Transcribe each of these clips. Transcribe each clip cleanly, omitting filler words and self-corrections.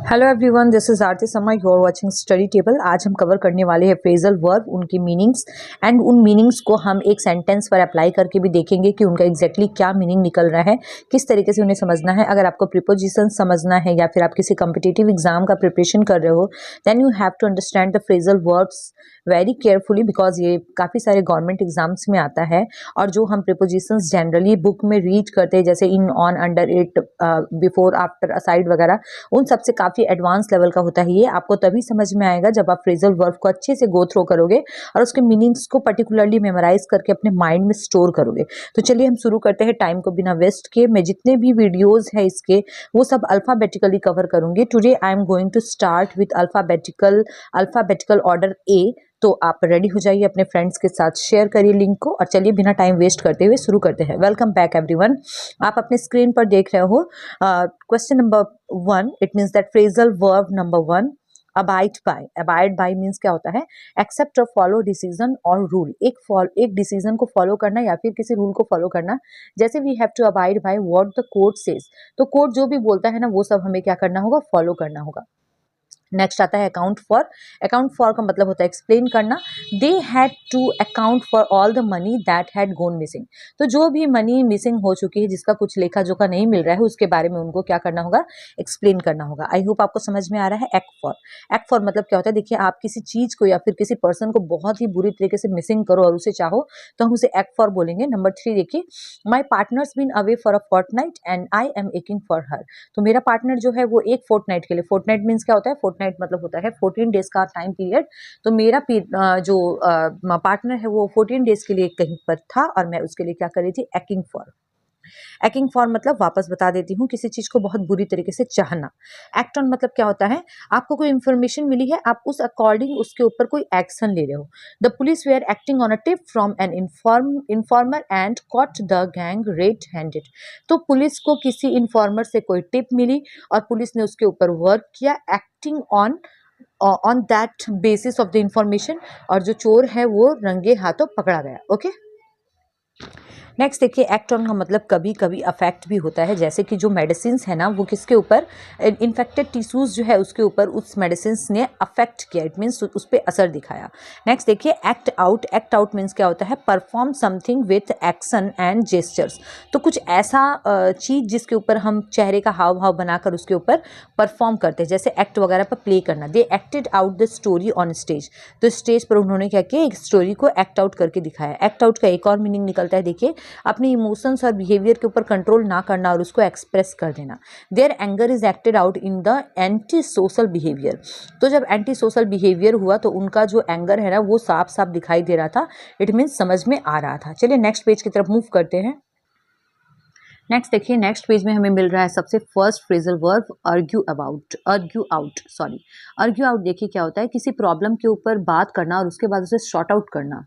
Hello everyone, this is Aarti Sharma. You are watching study table. आज हम cover करने वाले हैं फ्रेजल वर्ब, उनकी मीनिंग्स एंड उन मीनिंग्स को हम एक सेंटेंस पर अप्लाई करके भी देखेंगे कि उनका एग्जैक्टली क्या मीनिंग निकल रहा है, किस तरीके से उन्हें समझना है। अगर आपको प्रीपोजिशन समझना है या फिर आप किसी कम्पिटिटिव एग्जाम का प्रिपरेशन कर रहे हो, then you have to understand the phrasal verbs very carefully, because ये काफ़ी सारे गवर्नमेंट एग्जाम्स में आता है। और जो हम प्रीपोजिशंस जनरली बुक में रीड करते हैं, जैसे in, on, under, it, before, after, aside वगैरह, उन सबसे काफ़ी एडवांस लेवल का होता है। ये आपको तभी समझ में आएगा जब आप फ्रेजल वर्ब को अच्छे से गो थ्रो करोगे और उसके मीनिंग्स को पर्टिकुलरली मेमोराइज करके अपने माइंड में स्टोर करोगे। तो चलिए हम शुरू करते हैं टाइम को बिना वेस्ट किए। मैं जितने भी वीडियोस है इसके, वो सब अल्फ़ाबेटिकली कवर करूंगी। Today I am going to start with alphabetical order A. तो आप रेडी हो जाइए, अपने फ्रेंड्स के साथ शेयर करिए लिंक को, और चलिए बिना टाइम वेस्ट करते हुए शुरू करते हैं। Welcome back everyone. आप अपने स्क्रीन पर देख रहे हो question number 1। It means that phrasal verb number 1, abide by. Abide by means क्या होता है? एक्सेप्ट और फॉलो डिसीजन और रूल। एक डिसीजन को फॉलो करना या फिर किसी रूल को फॉलो करना। जैसे we have to abide by what the court says. तो कोर्ट जो भी बोलता है ना, वो सब हमें क्या करना होगा? फॉलो करना होगा। नेक्स्ट आता है अकाउंट फॉर। अकाउंट फॉर का मतलब होता है एक्सप्लेन करना। They had to account for all the money that had gone missing. तो जो भी मनी मिसिंग हो चुकी है, जिसका कुछ लेखा जोखा नहीं मिल रहा है, उसके बारे में उनको क्या करना होगा? एक्सप्लेन करना होगा। आई होप आपको समझ में आ रहा है। Act for. एक्ट फॉर मतलब क्या होता है? देखिए, आप किसी चीज को या फिर किसी पर्सन को बहुत ही बुरी तरीके से मिसिंग करो और उसे चाहो, तो हम उसे एक्ट फॉर बोलेंगे। नंबर 3 देखिए, my partner's been away for a fortnight and I am aching for her. तो मेरा पार्टनर जो है वो एक फोर्टनाइट के लिए, फोर्टनाइट मीन्स क्या होता है? फोर्टनाइट मतलब होता है 14 डेज का टाइम पीरियड। तो मेरा जो पार्टनर है वो 14 डेज के लिए कहीं पर था और मैं उसके लिए क्या कर रही थी? Acting for. एक्टिंग फॉर मतलब वापस बता देती हूँ, किसी चीज को बहुत बुरी तरीके से चाहना। एक्ट ऑन मतलब क्या होता है? आपको कोई इंफॉर्मेशन मिली है, आप उस अकॉर्डिंग उसके ऊपर कोई एक्शन ले रहे हो। The police were acting on a tip from an informer and caught the gang red handed. तो पुलिस को किसी इन्फॉर्मर से कोई टिप मिली और पुलिस ने उसके ऊपर वर्क किया, acting on that basis of the information, और जो चोर है वो रंगे हाथों पकड़ा गया। ओके। नेक्स्ट देखिए, एक्ट ऑन का मतलब कभी कभी अफेक्ट भी होता है। जैसे कि जो मेडिसिन है ना, वो किसके ऊपर? इन्फेक्टेड टिश्यूज जो है उसके ऊपर उस मेडिसिन ने अफेक्ट किया। इट मीन्स उस पर असर दिखाया। नेक्स्ट देखिए, act out. Act out means क्या होता है? Perform something with action and gestures. तो कुछ ऐसा चीज जिसके ऊपर हम चेहरे का हाव भाव बनाकर उसके ऊपर परफॉर्म करते हैं, जैसे एक्ट वगैरह पर प्ले करना। दे acted out the story on stage. तो स्टेज पर उन्होंने क्या किया? एक स्टोरी को एक्ट आउट करके दिखाया। एक्ट आउट का एक और मीनिंग निकलता है, देखिए, अपने इमोशंस और बिहेवियर के ऊपर कंट्रोल ना करना और उसको एक्सप्रेस कर देना। Their anger is acted out in the anti social behaviour. तो जब एंटी सोशल बिहेवियर हुआ तो उनका जो एंगर है ना, वो साफ साफ दिखाई दे रहा था। इट मीन्स समझ में आ रहा था। चलिए नेक्स्ट पेज की तरफ मूव करते हैं। नेक्स्ट देखिए, नेक्स्ट पेज में हमें मिल रहा है सबसे first phrasal verb, अर्ग्यू out. अर्ग्यू out देखिए क्या होता है? किसी प्रॉब्लम के ऊपर बात करना और उसके बाद उसे सॉर्ट आउट करना।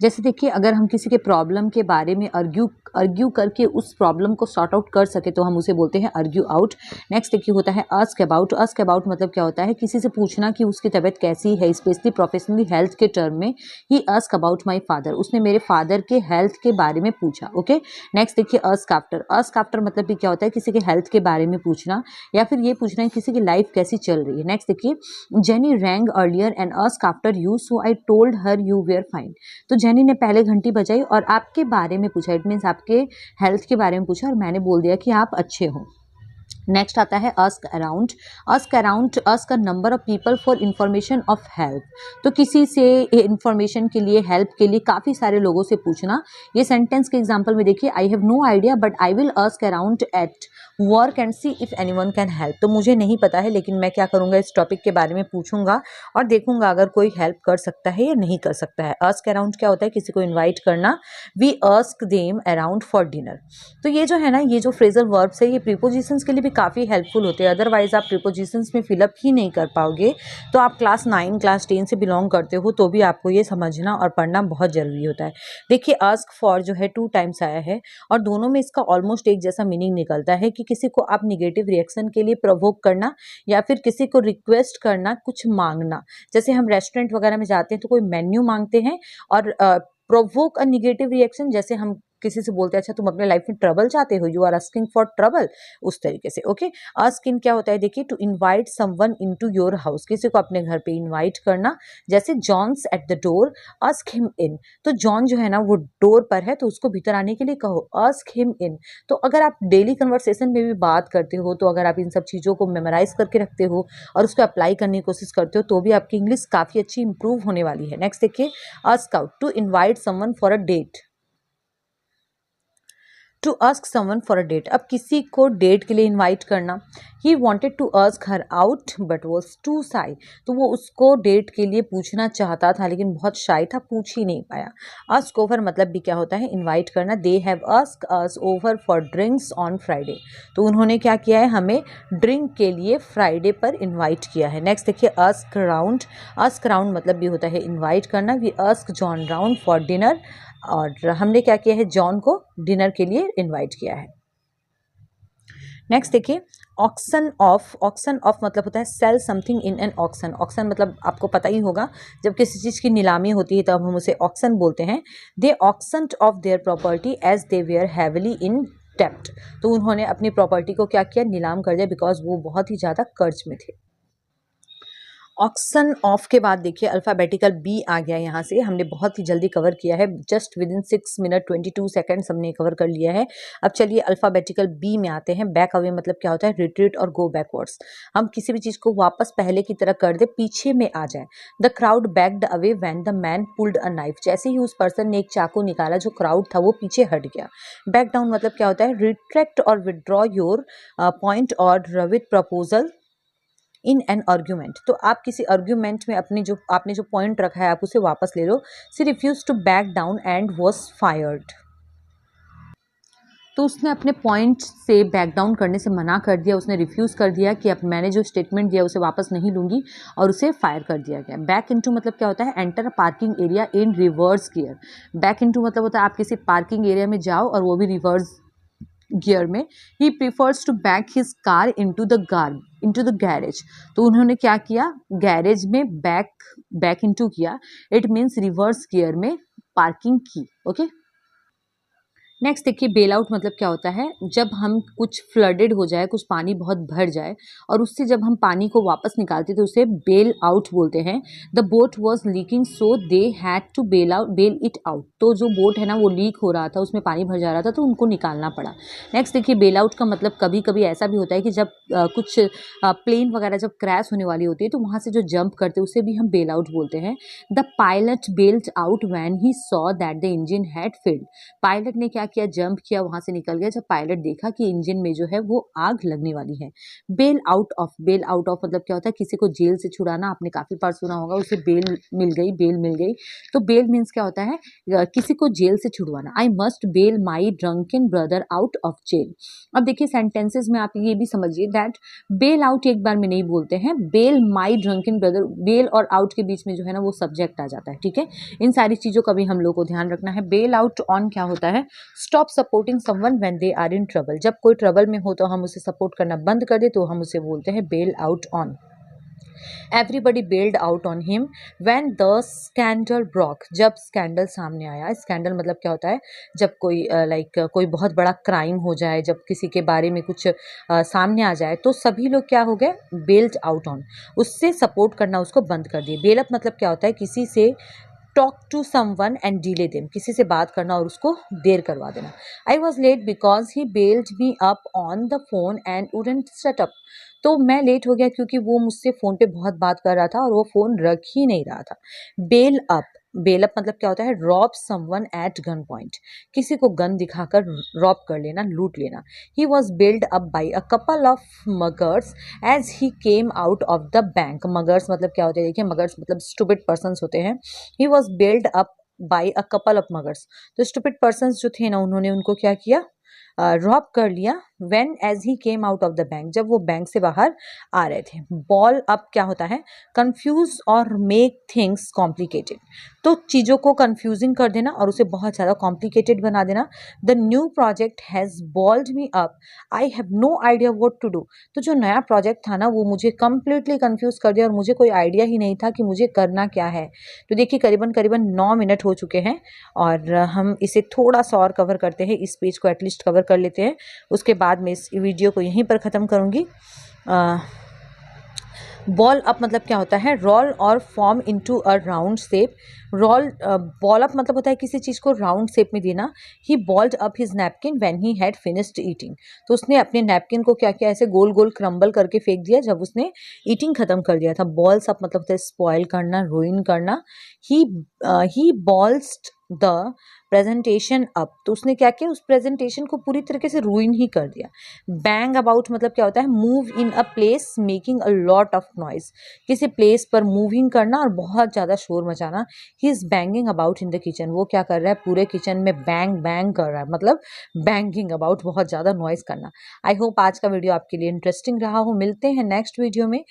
जैसे देखिए, अगर हम किसी के प्रॉब्लम के बारे में अर्ग्यू करके उस प्रॉब्लम को सॉर्ट आउट कर सके तो हम उसे बोलते हैं अर्ग्यू आउट। नेक्स्ट देखिए होता है आस्क अबाउट। आस्क अबाउट मतलब क्या होता है? किसी से पूछना कि उसकी तबीयत कैसी है, स्पेशली प्रोफेशनली हेल्थ के टर्म में। He ask about my father. उसने मेरे फादर के हेल्थ के बारे में पूछा। ओके। नेक्स्ट देखिए, आस्क आफ्टर। आस्क आफ्टर मतलब भी क्या होता है? किसी के हेल्थ के बारे में पूछना या फिर ये पूछना है किसी की लाइफ कैसी चल रही है। नेक्स्ट देखिए, Jenny rang earlier and ask after you, so I told her you were fine. तो जेनी ने पहले घंटी बजाई और आपके बारे में पूछा। इट मीन्स आपके हेल्थ के बारे में पूछा और मैंने बोल दिया कि आप अच्छे हो। नेक्स्ट आता है ask around. Ask around, ask a number of people for information of help. तो किसी से इंफॉर्मेशन के लिए, हेल्प के लिए काफ़ी सारे लोगों से पूछना। ये सेंटेंस के एग्जांपल में देखिए, I have no idea but I will ask around at work and see if anyone can help. तो मुझे नहीं पता है, लेकिन मैं क्या करूँगा? इस टॉपिक के बारे में पूछूंगा और देखूंगा अगर कोई हेल्प कर सकता है या नहीं कर सकता है। आस्क अराउंड क्या होता है? किसी को इन्वाइट करना। We ask them around for dinner. तो ये जो है ना, ये जो फ्रेजल वर्ब्स है, ये प्रीपोजिशंस के लिए भी काफ़ी हेल्पफुल होते हैं। अदरवाइज आप प्रीपोजिशंस में फिलअप ही नहीं कर पाओगे। तो आप क्लास 9 क्लास 10 से बिलोंग करते हो तो भी आपको ये समझना और पढ़ना बहुत ज़रूरी होता है। देखिए, आस्क फॉर जो है 2 टाइम्स आया है और दोनों में इसका ऑलमोस्ट एक जैसा मीनिंग निकलता है कि किसी को आप निगेटिव रिएक्शन के लिए प्रोवोक करना या फिर किसी को रिक्वेस्ट करना, कुछ मांगना। जैसे हम रेस्टोरेंट वगैरह में जाते हैं तो कोई मेन्यू मांगते हैं और प्रोवोक अ निगेटिव रिएक्शन, जैसे हम किसी से बोलते हैं अच्छा तुम अपने लाइफ में ट्रबल चाहते हो, you are asking for trouble, उस तरीके से। ओके, आस्क इन क्या होता है देखिए, to invite someone into your house, किसी को अपने घर पे इनवाइट करना। जैसे John's at the door, ask him in, तो जॉन जो है ना वो डोर पर है तो उसको भीतर आने के लिए कहो आस्क हिम इन। तो अगर आप डेली कन्वर्सेशन में भी बात करते हो, तो अगर आप इन सब चीज़ों को मेमोराइज करके रखते हो और उसको अप्लाई करने की कोशिश करते हो, तो भी आपकी इंग्लिश काफ़ी अच्छी इंप्रूव होने वाली है। नेक्स्ट देखिए, ask out, to invite someone for a date, to ask someone for a date, अब किसी को डेट के लिए इनवाइट करना। He wanted to ask her out but was too shy, तो वो उसको डेट के लिए पूछना चाहता था लेकिन बहुत शाई था, पूछ ही नहीं पाया। आस्क ओवर मतलब भी क्या होता है, इनवाइट करना। They have ask us over for drinks on Friday, तो उन्होंने क्या किया है, हमें ड्रिंक के लिए फ्राइडे पर इन्वाइट किया है। नेक्स्ट देखिए, आस्क राउंड, आस्क राउंड मतलब भी होता है इन्वाइट करना। We ask John round for dinner, और हमने क्या किया है, जॉन को डिनर के लिए इनवाइट किया है। नेक्स्ट देखिए, ऑक्शन ऑफ, ऑक्शन ऑफ मतलब होता है sell something in an auction. Auction मतलब आपको पता ही होगा, जब किसी चीज़ की नीलामी होती है तब हम उसे ऑक्शन बोलते हैं। They auctioned off their property as they were heavily in डेब्ट, तो उन्होंने अपनी प्रॉपर्टी को क्या किया, नीलाम कर दिया, बिकॉज वो बहुत ही ज़्यादा कर्ज में थे। ऑक्शन ऑफ के बाद देखिए अल्फ़ाबेटिकल बी आ गया, यहाँ से हमने बहुत ही जल्दी कवर किया है, just with in 6 minute 22 seconds हमने कवर कर लिया है। अब चलिए अल्फ़ाबेटिकल बी में आते हैं। बैक अवे मतलब क्या होता है, रिट्रीट और गो बैकवर्ड्स, हम किसी भी चीज़ को वापस पहले की तरह कर दे, पीछे में आ जाए। The crowd backed away when the man pulled a knife, जैसे ही उस पर्सन ने एक चाकू निकाला, जो क्राउड था वो पीछे हट गया। बैक डाउन मतलब क्या होता है, रिट्रैक्ट और विदड्रॉ योर पॉइंट और with proposal in an argument, तो आप किसी आर्ग्यूमेंट में अपनी जो आपने जो पॉइंट रखा है आप उसे वापस ले लो। She refuse to back down and was fired, तो उसने अपने पॉइंट से बैक डाउन करने से मना कर दिया, उसने रिफ्यूज़ कर दिया कि अब मैंने जो स्टेटमेंट दिया उसे वापस नहीं लूँगी, और उसे फायर कर दिया गया। बैक इनटू मतलब क्या होता है, enter a parking area in reverse gear. Back into मतलब होता है आप किसी पार्किंग एरिया में जाओ और वो भी रिवर्स गियर में। He prefers to back his car into the garage, तो उन्होंने क्या किया, गैरेज में बैक इनटू किया, इट मीन्स रिवर्स गियर में पार्किंग की। ओके, नेक्स्ट देखिए, बेल आउट मतलब क्या होता है, जब हम कुछ फ्लडेड हो जाए, कुछ पानी बहुत भर जाए और उससे जब हम पानी को वापस निकालते तो उसे बेल आउट बोलते हैं। The boat was leaking so they had to bail it out, तो जो बोट है ना वो लीक हो रहा था, उसमें पानी भर जा रहा था तो उनको निकालना पड़ा। नेक्स्ट देखिए, बेल आउट का मतलब कभी कभी ऐसा भी होता है कि जब कुछ प्लेन वगैरह जब क्रैश होने वाली होती है तो वहाँ से जो जंप करते हैं उसे भी हम बेल आउट बोलते हैं। The pilot bailed out when he saw that the engine had failed, pilot ने क्या किया, जंप किया, वहां से निकल गया जब पायलट देखा कि इंजन में जो है वो आग लगने वाली है। Bail out of, bail out of मतलब क्या होता है, किसी को जेल से छुड़ाना, आपने काफी बार सुना होगा, उसे बेल मिल गई, तो बेल मीन्स क्या होता है, किसी को जेल से छुड़वाना। I must bail my drunken brother out of jail. अब देखिए सेंटेंसेस में आप ये भी समझिए दैट बेल आउट एक बार में नहीं बोलते हैं, bell my drunken brother, bell और आउट के बीच में जो है ना वो सब्जेक्ट आ जाता है। ठीक है, इन सारी चीजों का भी हम लोग को ध्यान रखना है। बेल आउट ऑन क्या होता है, stop supporting someone when they are in trouble, जब कोई ट्रबल में हो तो हम उसे सपोर्ट करना बंद कर दे तो हम उसे बोलते हैं bail out on. Everybody bailed out on him when the scandal broke, जब स्कैंडल सामने आया। स्कैंडल मतलब क्या होता है, जब कोई कोई बहुत बड़ा क्राइम हो जाए, जब किसी के बारे में कुछ सामने आ जाए तो सभी लोग क्या हो गए, बेल्ड आउट ऑन, उससे सपोर्ट करना उसको बंद कर दिए। बेल अप मतलब क्या होता है, किसी से talk to someone and delay them, किसी से बात करना और उसको देर करवा देना। I was late because he bailed me up on the phone and wouldn't shut up, तो मैं लेट हो गया क्योंकि वो मुझसे फ़ोन पे बहुत बात कर रहा था और वो फ़ोन रख ही नहीं रहा था। बेल अप, बेल अप मतलब क्या होता है, rob someone at gun point, किसी को गन दिखाकर रॉब कर लेना, लूट लेना। He was bailed up by a couple of muggers as he came out of the bank. Muggers मतलब क्या होते हैं, देखिए मगर्स मतलब स्टूपिड पर्सन्स होते हैं। He was bailed up by a couple of muggers, तो स्टूपिड पर्सन्स जो थे ना उन्होंने उनको क्या किया, रॉब कर लिया when as he came out of the bank, जब वो बैंक से बाहर आ रहे थे। बॉल अप क्या होता है, कंफ्यूज और मेक थिंग्स कॉम्प्लिकेटेड, तो चीज़ों को कंफ्यूजिंग कर देना और उसे बहुत ज़्यादा कॉम्प्लिकेटेड बना देना। The new project has balled me up, I have no idea what to do, तो जो नया प्रोजेक्ट था ना वो मुझे कंप्लीटली कंफ्यूज कर दिया और मुझे कोई आइडिया ही नहीं था कि मुझे करना क्या है। तो देखिए करीबन करीबन 9 मिनट हो चुके हैं और हम इसे थोड़ा सा और कवर करते हैं, इस पेज को एटलीस्ट कवर कर लेते हैं, उसके बाद मैं इस वीडियो को यहीं पर ख़त्म करूँगी। बॉल अप मतलब क्या होता है, रोल और form into a round shape. Role ball up मतलब होता है किसी चीज़ को राउंड शेप में देना। He balled up his napkin when he had finished eating, तो उसने अपने नैपकिन को क्या किया, ऐसे गोल गोल क्रम्बल करके फेंक दिया जब उसने ईटिंग खत्म कर दिया था। बॉल्स अप मतलब होता है स्पॉइल करना, रुइन करना। ही बॉल्स्ड द प्रेजेंटेशन अप, तो उसने क्या किया, उस प्रेजेंटेशन को पूरी तरीके से रुइन ही कर दिया। बैंग अबाउट मतलब क्या होता है, move in a place making a lot of noise, किसी प्लेस पर मूविंग करना और बहुत ज़्यादा शोर मचाना। He is banging about in the kitchen, वो क्या कर रहा है, पूरे किचन में बैंग बैंग कर रहा है, मतलब बैंगिंग अबाउट, बहुत ज़्यादा नॉइज करना। आई होप आज का वीडियो आपके लिए इंटरेस्टिंग रहा हो। मिलते हैं नेक्स्ट वीडियो में